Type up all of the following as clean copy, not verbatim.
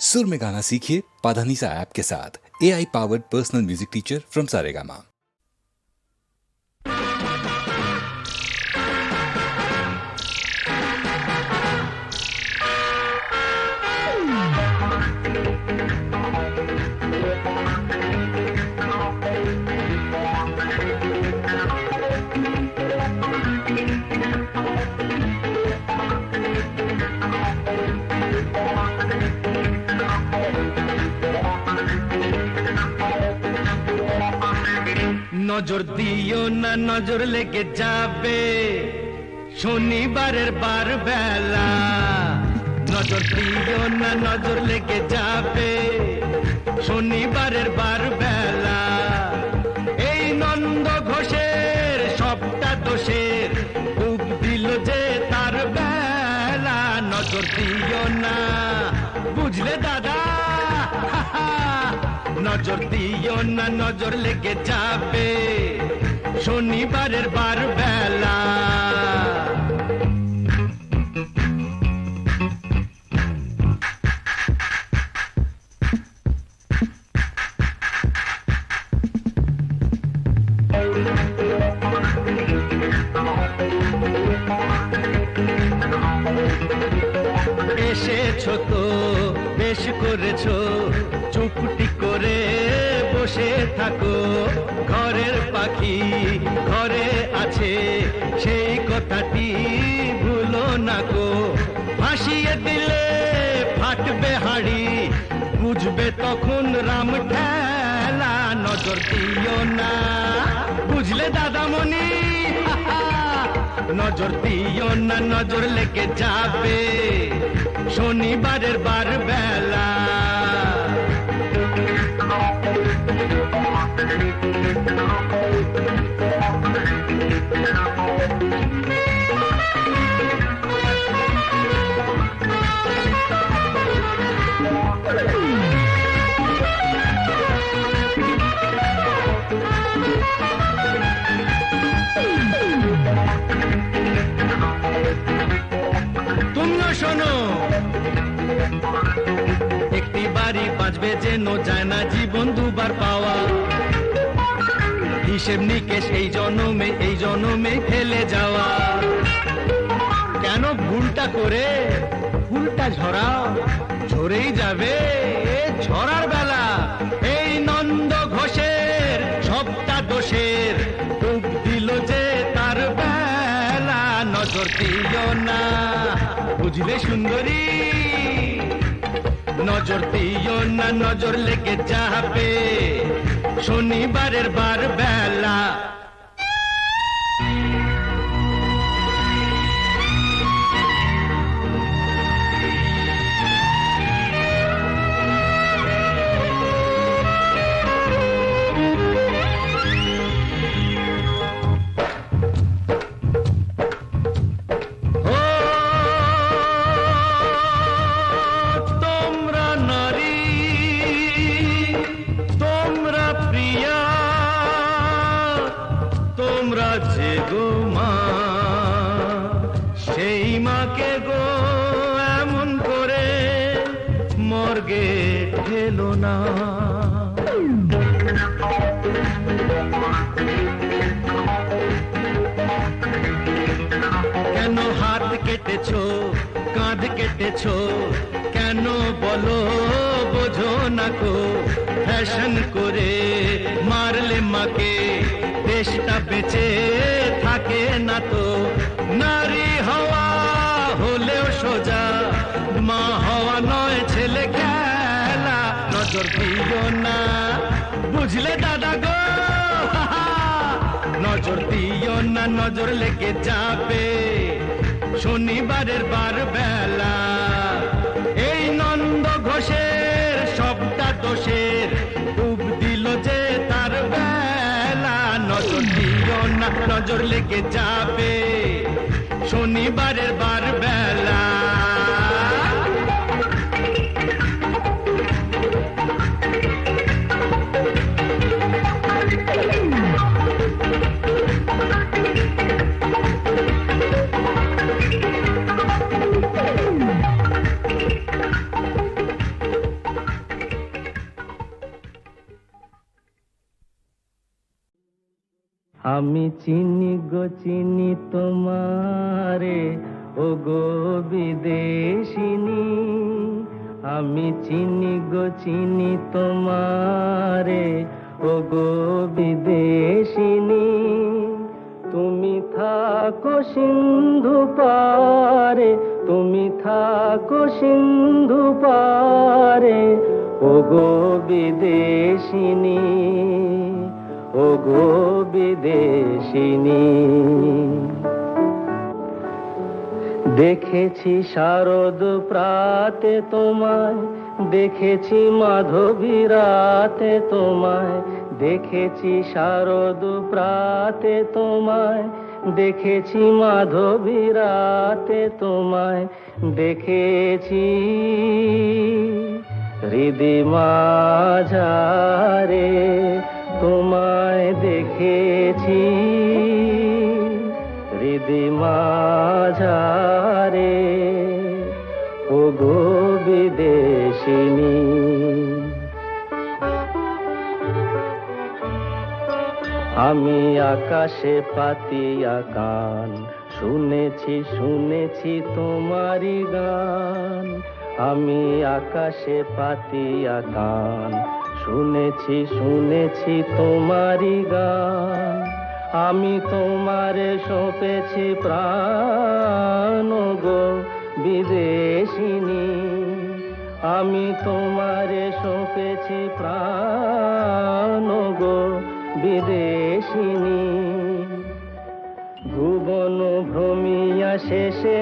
सुर में गाना सीखिए पाधानीसा ऐप के साथ। AI powered personal music teacher from Saregama. নজর দিও না, নজর লেগে যাবে শনিবারের বার বেলা। নজর দিও না, নজর লেগে যাবে শনিবারের বার বেলা। এই নন্দ ঘোষের সবটা দোষের খুব দিল যে তার বেলা। নজর দিও না, বুঝলে দাদা, নজর দিও না, নজর লেগে যাবে শনিবারের বার বেলা। এসেছো তো বেশ করেছো, চুপটি করে বসে থাকো। ঘরের পাখি ঘরে আছে সেই কথাটি ভুলো না গো। ভাসিয়ে দিলে ফাটবে হাড়ি, বুঝবে তখন রাম ঠেলা। নজর দিও না, বুঝলে দাদামণি, নজর দিও না, নজর লেগে যাবে শনিবারের বার বেলা। তুমিও শোনো, একটি বাড়ি বাঁচবে যেন যায় না জীবন দুবার পাওয়া। হিসেব নিকেশ এই জনমে ফেলে যাওয়া। কেন ভুলটা করে ফুলটা ঝরাও, ঝরেই যাবে ঝরার বেলা। এই নন্দ ঘোষের সবটা দোষের ডুব দিল যে তার বেলা। নজর দিও না, বুঝলে সুন্দরী, নজর দিও না, নজর লেগে যাবে শনিবারের বার বেলা। যে গো মা, সেই মাকে গো এমন করে মর্গে ঠেলো না। কেন হাত কেটেছো, কাঁধ কেটেছো, কেন বলো বোঝো না গো। ফ্যাশন করে মারলে মাকে দেশটা বেঁচে থাকে না তো। নারী হওয়া হলেও সোজা, মা হওয়া নয় ছেলে খেলা। নজর দিও না, বুঝলে দাদা গো, নজর দিও না, নজর লেগে যাবে শনিবারের বার বেলা। এই নন্দ ঘোষের সবটা দোষের ডুব দিল যে তার বেলা। নজর দিও না, নজর লেগে যাবে শনিবারের বার বেলা। আমি চিনি গো চিনি তোমারে, ও গো বিদেশিনী। আমি চিনি গো চিনি তোমারে, ও গো বিদেশিনী। তুমি থাকো সিন্ধু পারে, তুমি থাকো সিন্ধু পারে, ও গো বিদেশিনী, ও গো বিদেশিনী। দেখেছি শারদ প্রাতে তোমায়, দেখেছি মাধবী রাতে তোমায়, দেখেছি শারদ প্রাতে তোমায়, দেখেছি মাধবী রাতে তোমায়, দেখেছি হৃদি মাঝারে তোমায়, দেখেছি হৃদি মাঝারে, ও গো বিদেশিনী। আমি আকাশে পাতিয়া গান, শুনেছি শুনেছি তোমারি গান। আমি আকাশে পাতিয়া গান, শুনেছি শুনেছি তোমারি গান। আমি তোমারে সঁপেছি প্রাণ, গো বিদেশিনী। আমি তোমারে সঁপেছি প্রাণ, গো বিদেশিনী। ভুবন ভ্রমিয়া শেষে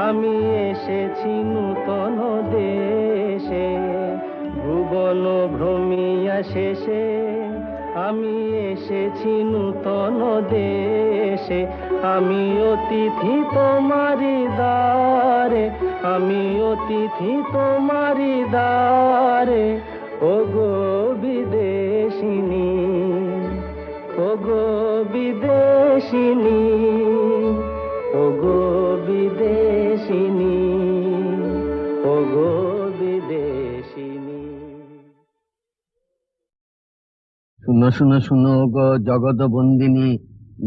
আমি এসেছি নূতন দেশে। ভুবন ভ্রমিয়া শেষে আমি এসেছি নূতন দেশে। আমি অতিথি তোমারি দ্বারে, আমি অতিথি তোমারি দ্বারে, ও গো বিদেশিনী, ও গো বিদেশিনী, ও গো বিদেশিনী, ও গো বিদেশিনী। শুনো শুনো শুনো গো জগৎ বন্দিনী,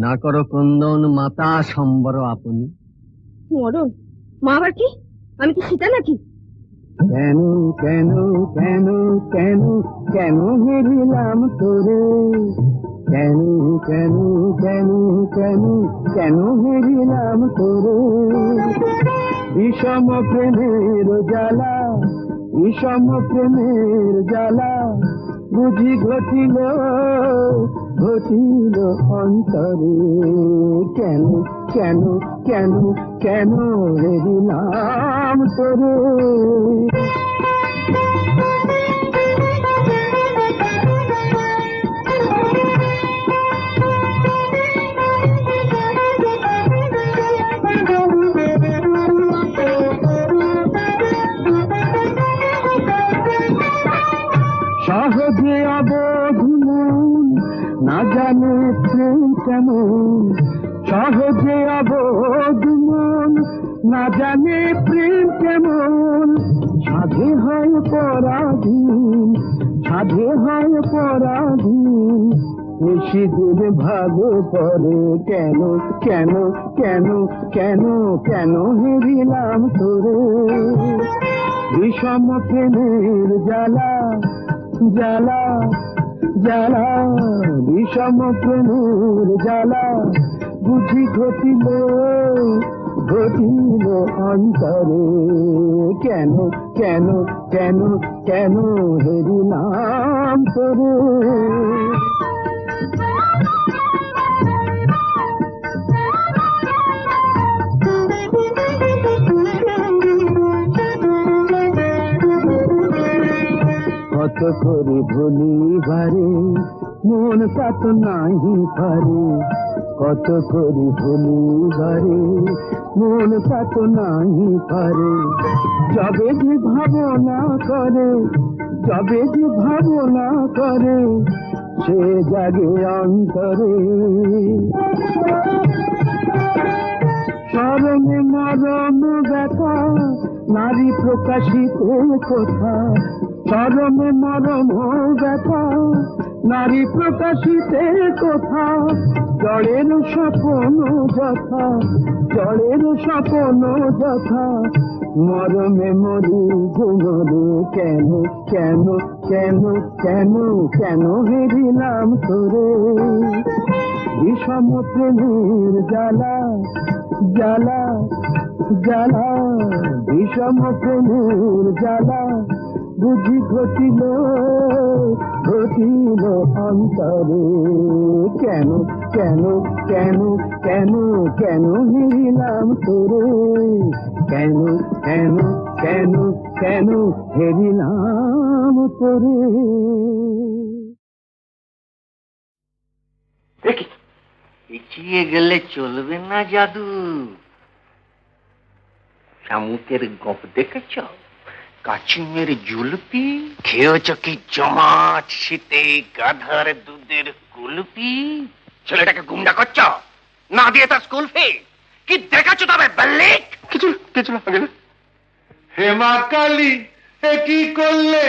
না করো ক্রন্দন মাতা সম্বর আপনি। মরণ মা আবার কি? আমি কি সীতা নাকি? কেন কেন কেন কেন কেন হেরিলাম তোরে, কেন কেন কেন কেন কেন হেরিলাম তোরে। বিষম প্রেমের জ্বালা, বিষম প্রেমের জ্বালা, বুঝি ঘটিল ঘটিল অন্তরে। কেন কেন কেন কেন হেরিলাম তোরে। সহজে অবোধ মন না জানে প্রেম কেমন, সহজে অবোধ মন না জানে প্রেম কেমন। সাধে হয় পরাধীন, সাধে হয় পরাধীন, নিশিদিন ভাগে পড়ে। কেন কেন কেন কেন কেন হেরিলাম তোরে। বিষম প্রেমের জ্বালা জ্বালা জ্বালা, বিষম প্রেমের জ্বালা, বুঝি ঘটিল ঘটিল অন্তরে। কেন কেন কেন কেন হেরিলাম তোরে। কত করে ভুলিবারে মন তাত নাহি পারে, কত করে ভুলিবারে মন তাত নাহি পারে। যবে যে ভাবনা করে, যবে যে ভাবনা করে, সে জাগে অন্তরে। স্মরণে মরণ ব্যথা, নারী প্রকাশিত কথা। চরমে মরম ব্যথা, নারী প্রকাশিতে কোথা জড়ের স্বপ্ন যথা, জড়ের স্বপ্ন যথা, মরমে মরি গুণরে কেন কেন কেন কেন কেন হেরিলাম তোরে, বিষম প্রেমের জ্বালা জ্বালা জ্বালা, বিষম প্রেমের জ্বালা বুঝি ঘটিল ঘটিল অন্তরে, কেন কেন কেন কেন কেন হেরিলাম তোরে, কেন কেন কেন কেন হেরিলাম তোরে। এগিয়ে গেলে চলবে না জাদু। শামুকের গপ দেখেছ? কাচিমের জুলপি খেয়েছ কি জমাট শীতে গাধার দুধের কুলপি? ছেলেটাকে গুন্ডা করছ না দিয়ে তার স্কুল ফি কি দেখাচ্ছ তবে বাল্লিক? কিছু কিছু লাগে না। হেমা কালী এ কি করলে,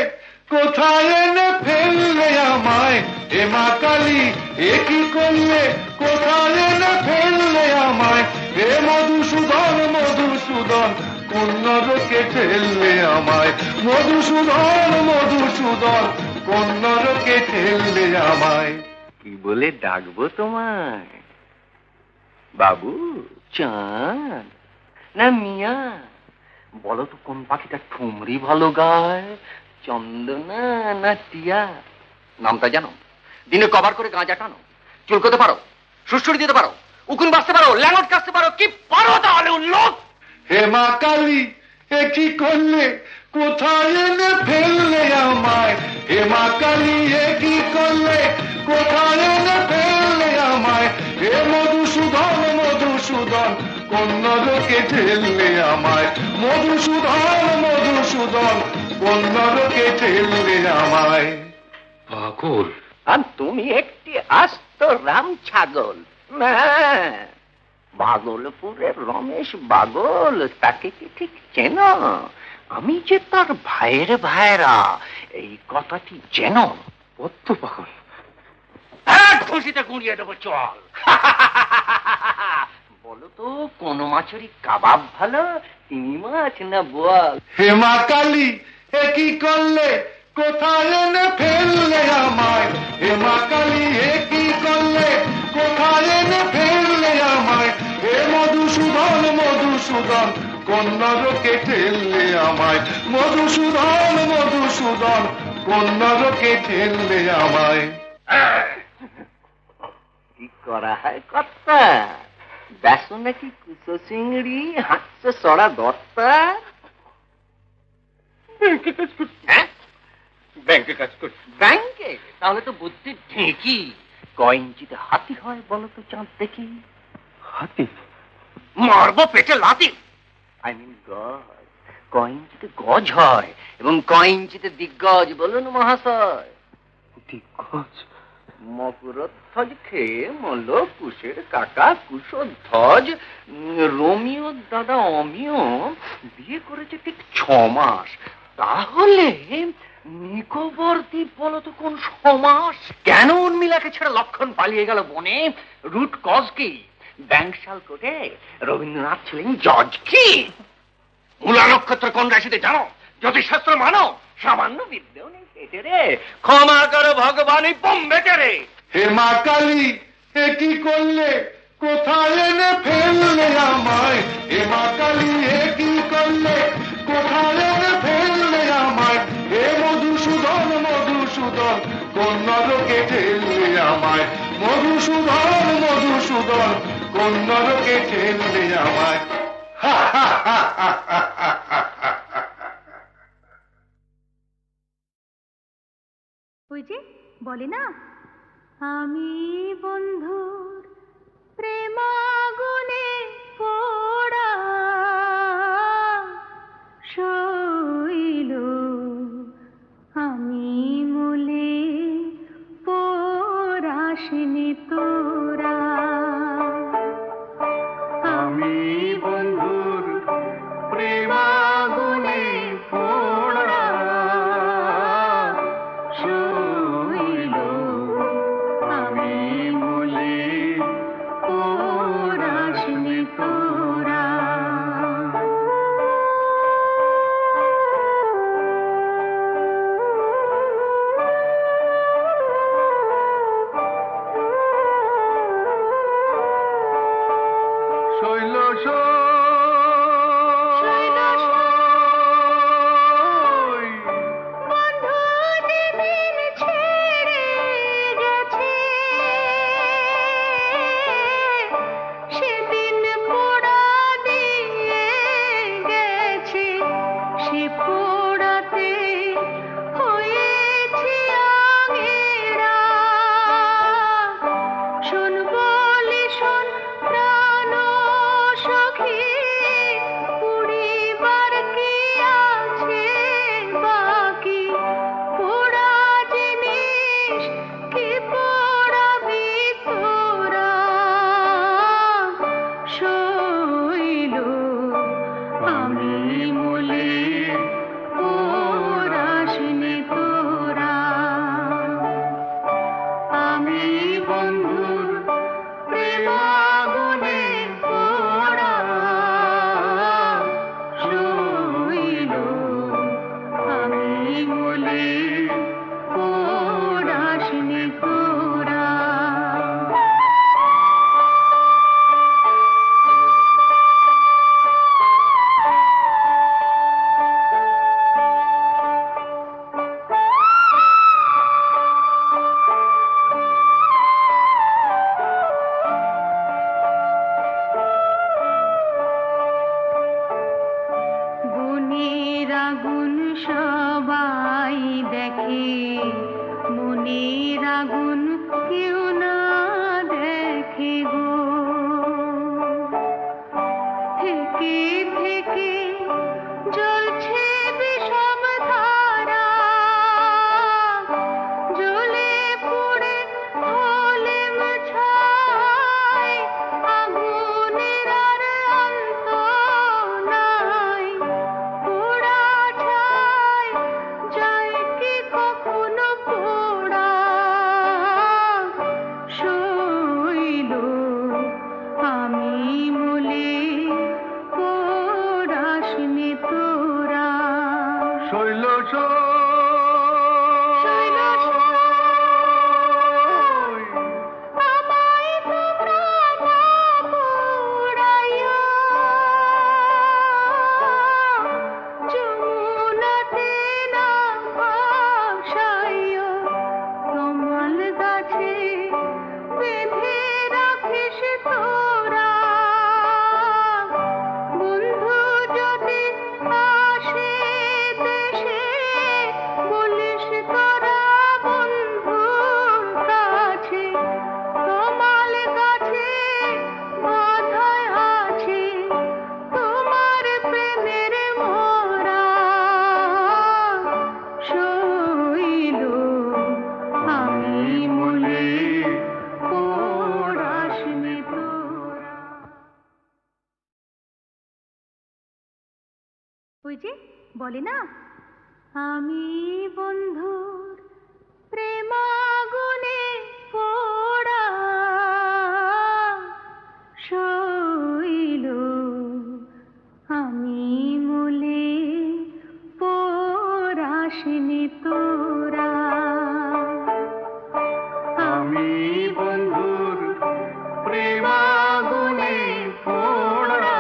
কোথায় এনে ফেললে আমায়? হেমা কালী এ কি করলে, কোথায় এনে ফেললে আমায়? হে মধুসূদন মধুসূদন কোন নরকে ঠেললে আমায়? মধুসূদন মধুসূদন কোন নরকে ঠেললে আমায়? কি বলে ডাকবো তোমায়? বাবু, চাঁদ না মিয়া? বলো তো কোন পাখিটা ঠুমরি ভালো গায়, চন্দনা না টিয়া? নামটা জানো? দিনে কভার করে গাঁজা টানো, চুলকোতে পারো, সুড়সুড়ি দিতে পারো, উকুন বাঁচতে পারো, ল্যাঙ্গট কাটতে পারো, কি পারো তাহলে উল্লোক? হেমা কালী এ কি করলে, কোথায় এনে ফেললে আমায়? হেমা কালী এ কি করলে, কোথায় এনে ফেললে আমায়? হে মধুসূদন মধুসূদন কোন নরকে ঠেললে আমায়? মধুসূদন মধুসূদন কোন নরকে ঠেললে আমায়? পাগল। আর তুমি একটি আস্ত রাম ছাগল না। ভাগলপুরের রমেশ বাগল, তাকে কি ঠিক চেনো? আমি যে তার ভাইয়ের ভাইরা, এই কথাটি চেনো? কত পাগল। এক খুশিতে গুঁড়িয়ে দেবো, চল। বলো তো কোন মাছেরই কাবাব ভালো, চিংড়ি মাছ না বোয়াল? হেমা কালী এ কি করলে, কোথায় এনে ফেললে আমায়? হেমা কালী এ কি করলে, কোথায় এনে ফেললে আমায়? হে মধুসূদন মধুসূদন কোন নরকে ঠেললে আমায়? মধুসূদন মধুসূদন কোন নরকে ঠেললে আমায়? কি করা হয় কর্তা? বেসো নাকি কুচো চিংড়ি, হাঁটছে সরা দত্তা? হ্যাঁ, ব্যাংকে কাজ করছি। ব্যাংকে? তাহলে তো বুদ্ধি ঢেঁকি। ক ইঞ্চিতে হাতি হয় বলো তো চাঁদ দেখি? হাতি? মারবো পেটে লাথি। আই মিন গজ। ক ইঞ্চিতে গজ হয় এবং ক ইঞ্চিতে দিগ্গজ বলুন মহাশয়? দিগ্গজ? মকরধ্বজ খেয়ে মল কুশের কাকা কুশধ্বজ রোমিও দাদা অমিয় বিয়ে করেছে ঠিক 6 মাস। তাহলে নিকোবর দ্বীপ বলো তো কোন সমাস? কেন উর্মিলাকে ছেড়ে লক্ষণ পালিয়ে গেল বনে? রুট কজ কি? ব্যাংকশাল কোটে রবীন্দ্রনাথ ছিলেন জজ কি? মূলা নক্ষত্র কোন রাশিতে জানো? জ্যোতিষশাস্ত্র মানো? সামান্য বিদ্যেও নেই পেটে রে। ক্ষমা করো ভগবানই বোম্বেতে রে। হেমা কালী এ কি করলে, কোথায় এনে ফেললে আমায়? হেমা কালী এ কি করলে, কোথায় এনে ফেললে আমায়? হে মধুসূদন মধুসূদন কোন নরকে ঠেললে আমায়? মধুসূদন মধুসূদন কোন নরকে ঠেললে আমায়? ওই যে বলে না, আমি বন্ধুর প্রেমাগুনে পোড়া শৈল, আমি মূলে পোড়াসিনি তোরা। আমি বন্ধুর প্রেমাগুনে পোড়া শৈল, বলে না আমি বন্ধুর প্রেমাগুনে পোড়া শৈল আমি মূলে পরাশনি তোরা আমি বন্ধুর প্রেমাগুনে পোড়া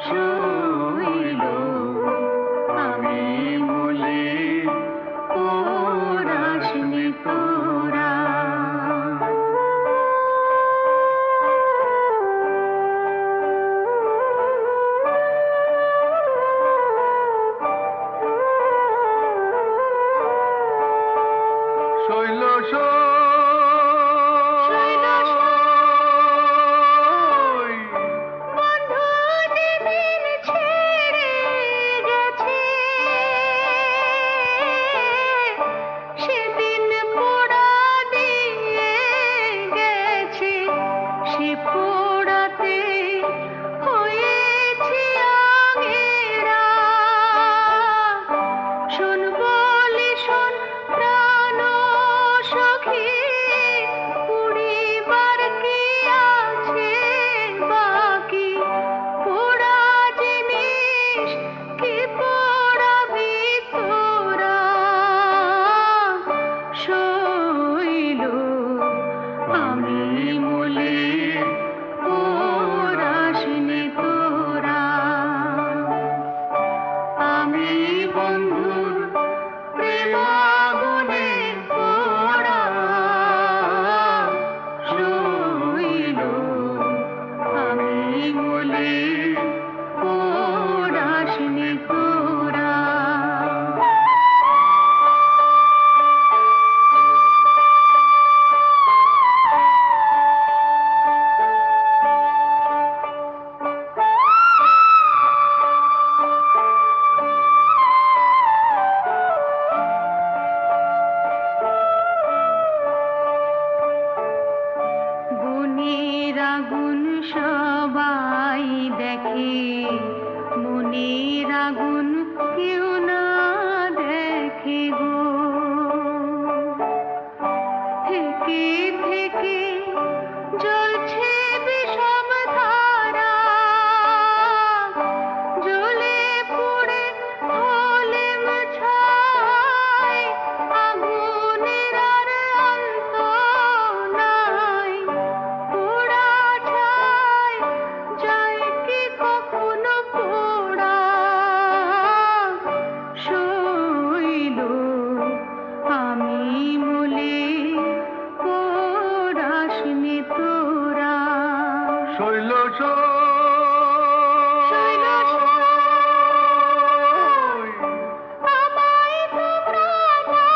শৈল আমি মূলে পরাশনি তোরা। শৈল বন্ধু যেদিন ছেড়ে গেছে সেদিন পোড়া দিয়ে গেছে সে পোড়াতে হয়েছে আগেরা শোন বলি শোন প্রাণ সখী পুড়িবার কি আছে বাকি পোড়া জিনিস কি পোড়াবি তোরা শৈল আমি মূলে পরাশনি তোরা আমি বন্ধুর প্রেমাগুনে পোড়া শৈল আমি মূলে পরাশনি তোরা। গুণের আগুন সবাই দেখে মনের আগুন কেউ না দেখে গো থেকে থেকে জ্বলছে বিষম ধারা জ্বলে পুড়ে হলে ছাই আগুনের আর অন্ত নাই পোড়া ছাই যায় কি কখনো পোড়া শৈল আমি মূলে পরাশনি তোরা শৈল আমায় তোমরা না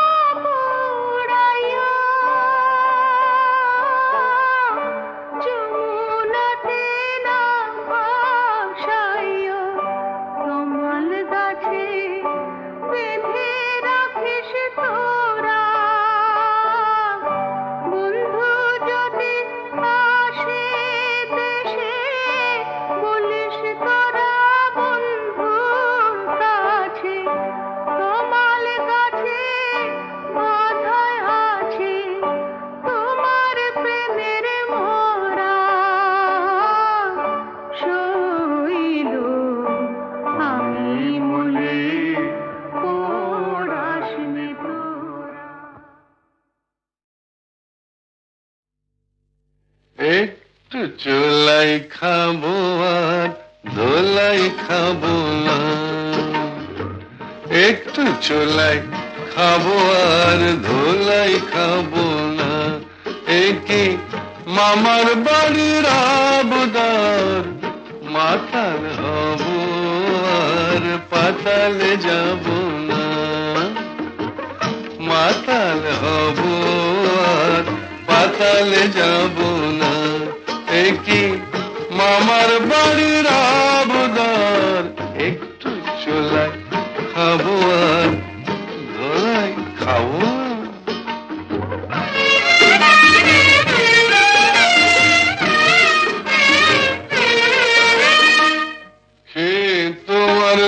পোড়াইয়া যমুনাতে না ভাসাইয়া কমল গাছে বেঁধে রাখিস তোরা বন্ধু যদি আসে দেশে বলিস তোরা বন্ধুর কাছে কমল গাছে বাঁধায় আছে তোমার প্রেমের মোরা শৈল আমি মূলে পরাশনি তোরা। একটু চোলাই খাবো আর দোলাই খাবো না একটু চোলাই খাবো আর ধোলাই খাবো না একে মামার বাড়ির আবদার মাতাল হব আর পাতালে যাব না মাতাল হব আর পাতালে যাব না একই মামার বাড়ির আবদার একটু চোলাই খাবো আর ধোলাই খাবো তোমার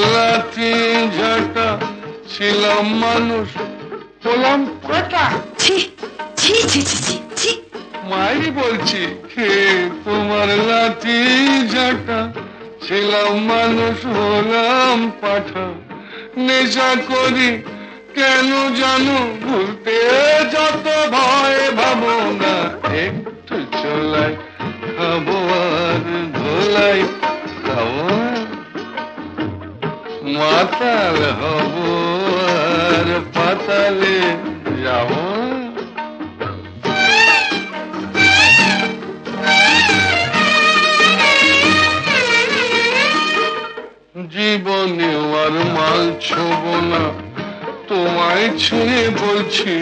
ছিলাম মানুষ হলাম পাঠা। ছি ছি ছি ছি ছি ছি মাই বলছি হে তোমার লাঠি ঝাঁটা, ছিলাম মানুষ হলাম পাঠা। নেশা করি কেন জানো ভুলতে যত ভয় ভাবনা, একটু চলাই খাবো আর ধোলাই খাবো, মাতাল হব আর পাতালে যাব। জীবনে আর মাল ছোব না, তোমায় ছেড়ে বলছি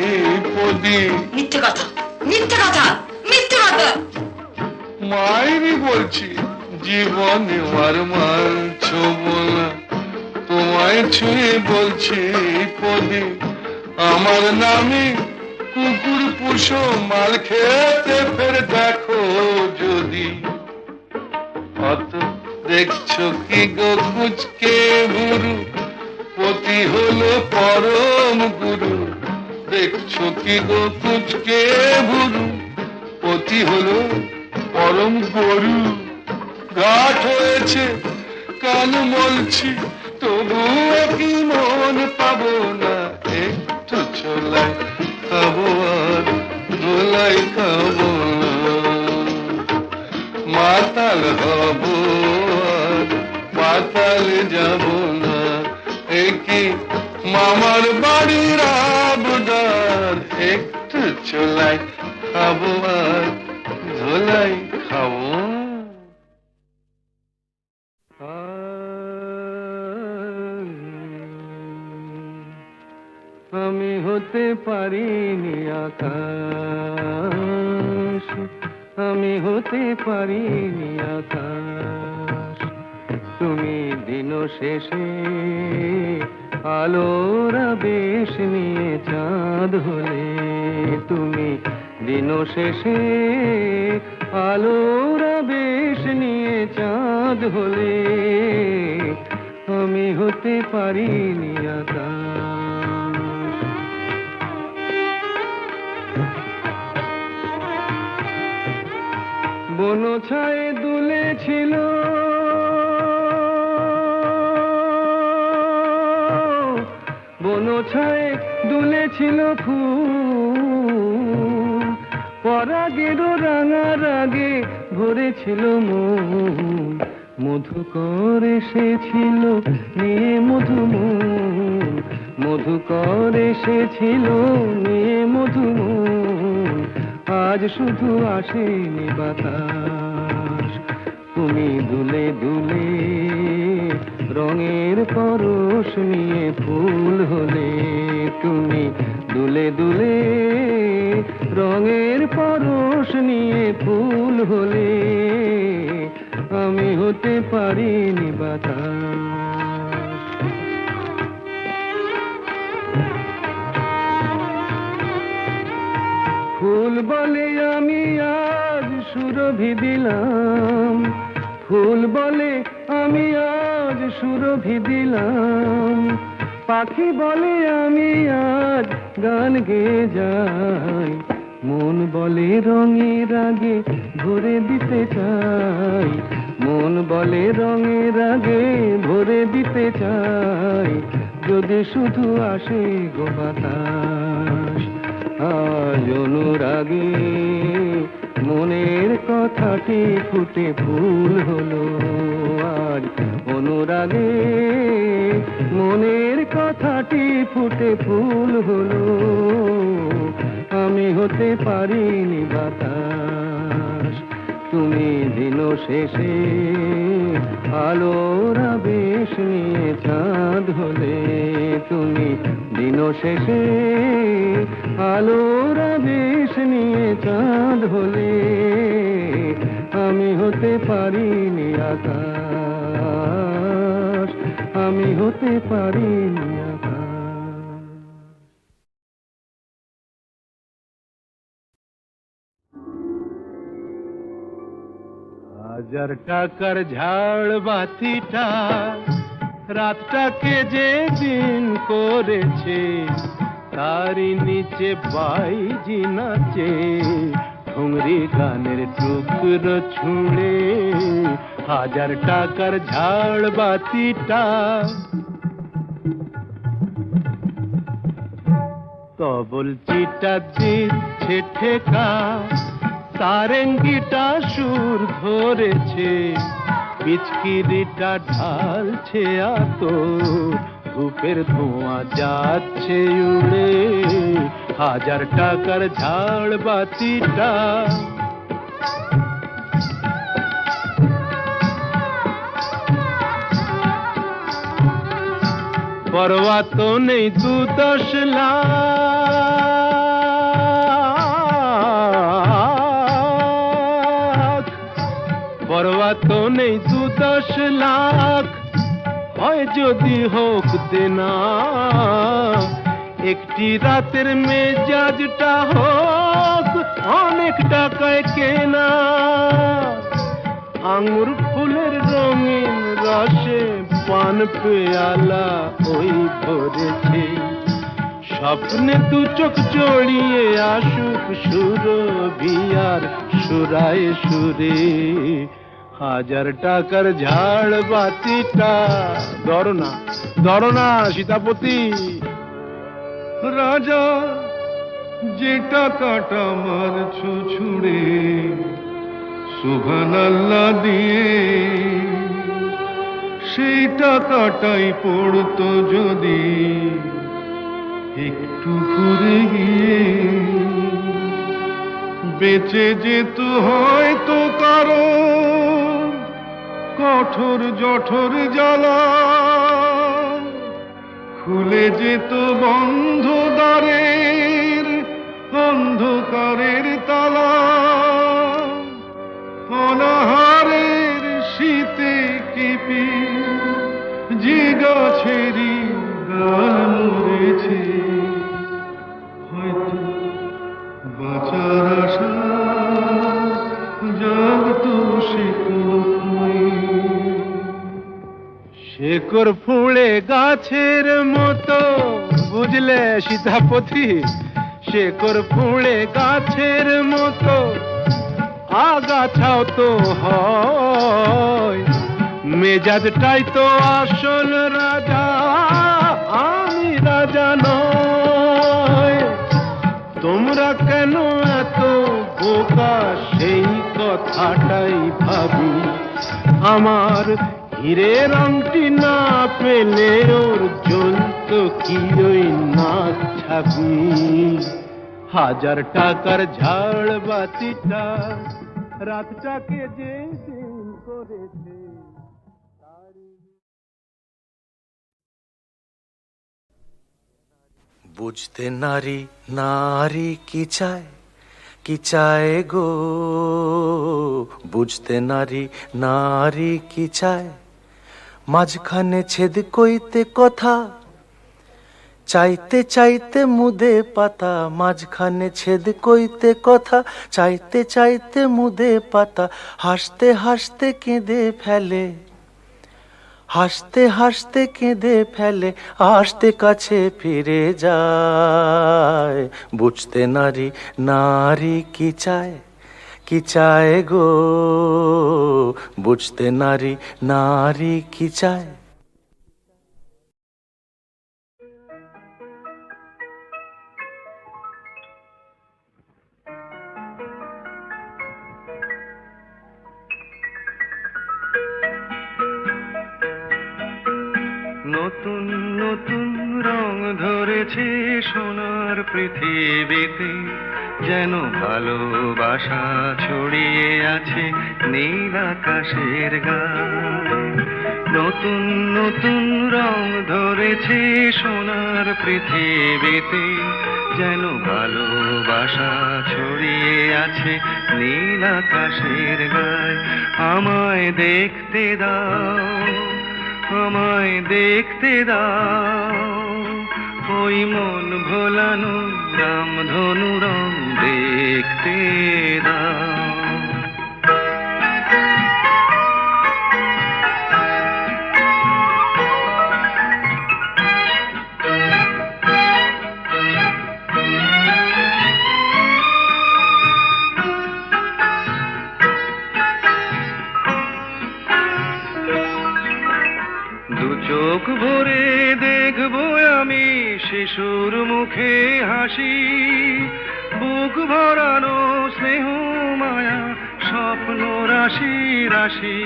পদি। মিথ্যে কথা মিথ্যে কথা মিথ্যে কথা মায়েরই বলছি জীবনে আর মাল ছোব না, তোমায় ছেড়ে বলছি পদি। আমার নামে কুকুর পুষো মাল খেতে ফের দেখো যদি। অত দেখছো কি গো কুচকে বুড়ু, পতি হলো পরম গুরু। দেখছো কি গো কুচকে বুড়ু, পতি হলো পরম গরু। ঘাট হয়েছে কান মলছি তবুও কি মন পাবো না, একটু চলাই খাবো আর গোলাই খাবো না। মাতাল হব আর পাতালে যাব না, একই মামার বাড়ির আবদার। একটু চলাই খাবো আর ধোলাই খাবো। আমি হতে পারিনি আকাশ, আমি হতে পারিনি আকাশ। তুমি দিন শেষে আলোর আবেশ নিয়ে চাঁদ হলে, তুমি দিন শেষে আলোর আবেশ নিয়ে চাঁদ হলে। আমি হতে পারিনি আকাশ। বন ছায়ে দুলেছিল বন ছায়ে দুলেছিল ফুল, পরাগেরও রাঙা রাগে ভরেছিল মন। মধুকর এসেছিল নিয়ে মধুমন, মধুকর এসেছিল নিয়ে মধুমন। আজ শুধু আসেনি বাতাস, তুমি দুলে দুলে রঙের পরশ নিয়ে ফুল হলে। তুমি দুলে দুলে রঙের পরশ নিয়ে ফুল হলে। আমি হতে পারিনি বাতাস। ফুল বলে আমি আজ সুরভি দিলাম, ফুল বলে আমি আজ সুরভি দিলাম। পাখি বলে আমি আজ গান গেয়ে যাই, মন বলে রঙের আগে ভরে দিতে চাই। মন বলে রঙের আগে ভরে দিতে চাই, যদি শুধু আসে গো বাতাস। আজ অনুরাগে মনের কথাটি ফুটে ফুল হলো, আজ অনুরাগে মনের কথাটি ফুটে ফুল হলো। আমি হতে পারিনি বাতাস, তুমি দিন শেষে আলোর আবেশ নিয়ে চাঁদ হলে। তুমি দিন শেষে আলোর আবেশ নিয়ে চাঁদ হলে। আমি হতে পারিনি আকাশ, আমি হতে পারিনি আকাশ। হাজার টাকার ঝাড় বাতিটা রাতটাকে যে দিন করেছে তারই নিচে বাইজি নাচে ঠুংরি গানের টুকরো ছুঁড়ে 1000 টাকার ঝাড় বাতিটা তবল চিটা দিচ্ছে ঠেকা সারেঙ্গিটা সুর ধরেছে পিচকিরিটা ঢালছে আত ধূপের ধোঁয়া যাচ্ছে উড়ে 1000 টাকার ঝাড় বাতিটা পরোয়া তো নেই 2-10 লাখ পরোয়া তো নেই 2-10 লাখ হয় যদি হোক দেনা একটি রাতের মেজাজটা হোক অনেক টাকায় কেনা আঙুর ফুলের রঙিন রসে পান পেয়ালা ওই ভরেছে স্বপ্নে 2 চোখ জড়িয়ে আসুক সুরভিয়ার সুরায় সুরে 1000 টাকার ঝাড় বাতিটা ধরো না সীতাপতি রাজা যে টাকাটা মারছো ছুড়ে সুবহানাল্লাহ দিয়ে সেই টাকাটাই পড়তো যদি একটু ঘুরে গিয়ে বেঁচে যেত হয়তো কারো কঠোর জঠর জ্বালা খুলে যেত বন্ধ দ্বারের অন্ধকারের তালা অনাহারের শীতে কেঁপে যে গাছেরই গান মরেছে হয়তো বাঁচার আশা জাগতো শেকড় ফুঁড়ে গাছের মতো বুঝলে সীতাপতি শেকড় ফুঁড়ে গাছের মতো আগাছাও তো হয় মেজাজটাই তো আসল রাজা আমি রাজা নয় তোমরা কেন এত বোকা সেই কথাটাই ভাবি আমার হীরের আংটি না পেলে ওর জ্বলত কি ওই নাক ছাবি 1000 টাকার ঝাড় বাতিটা রাতটাকে যে দিন করেছে বুঝতে নারী নারী কি চায় গো বুঝতে নারী নারী কি চায় মাঝখানে ছেদ কইতে কথা চাইতে চাইতে মুদে পাতা মাঝখানে ছেদ কইতে কথা চাইতে চাইতে মুদে পাতা হাসতে হাসতে কেঁদে ফেলে হাসতে হাসতে কেঁদে ফেলে আসতে কাছে ফিরে যায় বুঝতে নারী নারী কি চায় গো বুঝতে নারী নারী কি চায় নতুন নতুন রং ধরেছে সোনার পৃথিবীতে যেন ভালোবাসা ছড়িয়ে আছে নীল আকাশের গায়ে নতুন নতুন রং ধরেছে সোনার পৃথিবীতে যেন ভালোবাসা ছড়িয়ে আছে নীল আকাশের গায়ে আমায় দেখতে দাও আমায় দেখতে দাও ওই মন ভোলানো রামধনু রং দেখতে দাও শিশুর মুখে হাসি, বুক ভরানো স্নেহ মায়া, স্বপ্ন রাশি রাশি।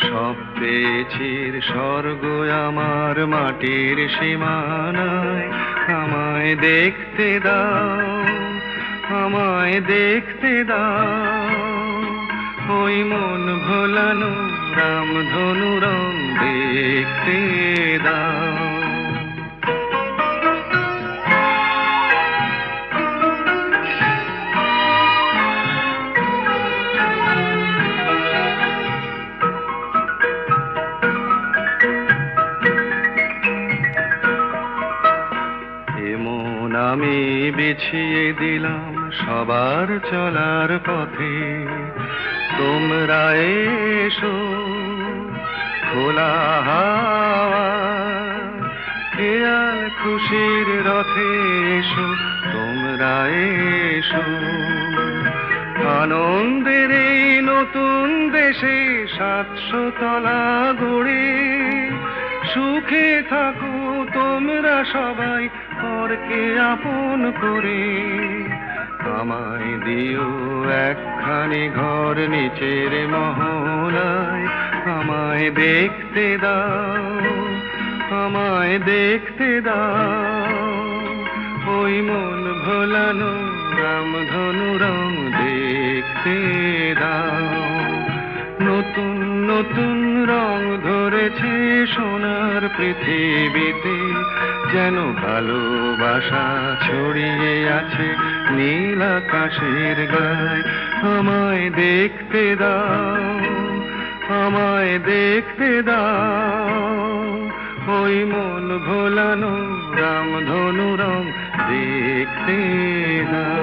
সব পেয়েছির স্বর্গ আমার মাটির সীমানায়, আমায় দেখতে দাও, আমায় দেখতে দাও। ওই মন ভোলানো রামধনু রং দেখতে দাও। এমন আমি বিছিয়ে দিলাম সবার চলার পথে, তোমরা এসো খোলা হাওয়া, খেয়াল খুশির রথে এসো, তোমরা এসো। আনন্দের এই নতুন দেশে 700 তলা গড়ে, সুখে থাকো তোমরা সবাই পরকে আপন করে। আমায় দিও একখানি ঘর নিচের মহলায়, আমায় দেখতে দাও, আমায় দেখতে দাও। ওই মন ভোলানো রামধনু রং দেখতে দাও। নতুন নতুন রং ধরেছে সোনার পৃথিবীতে, যেন ভালোবাসা ছড়িয়ে আছে নীল আকাশের গায়ে। আমায় দেখতে দাও, আমায় দেখতে দাও। ওই মন ভোলানো রামধনু রং দেখতে দাও।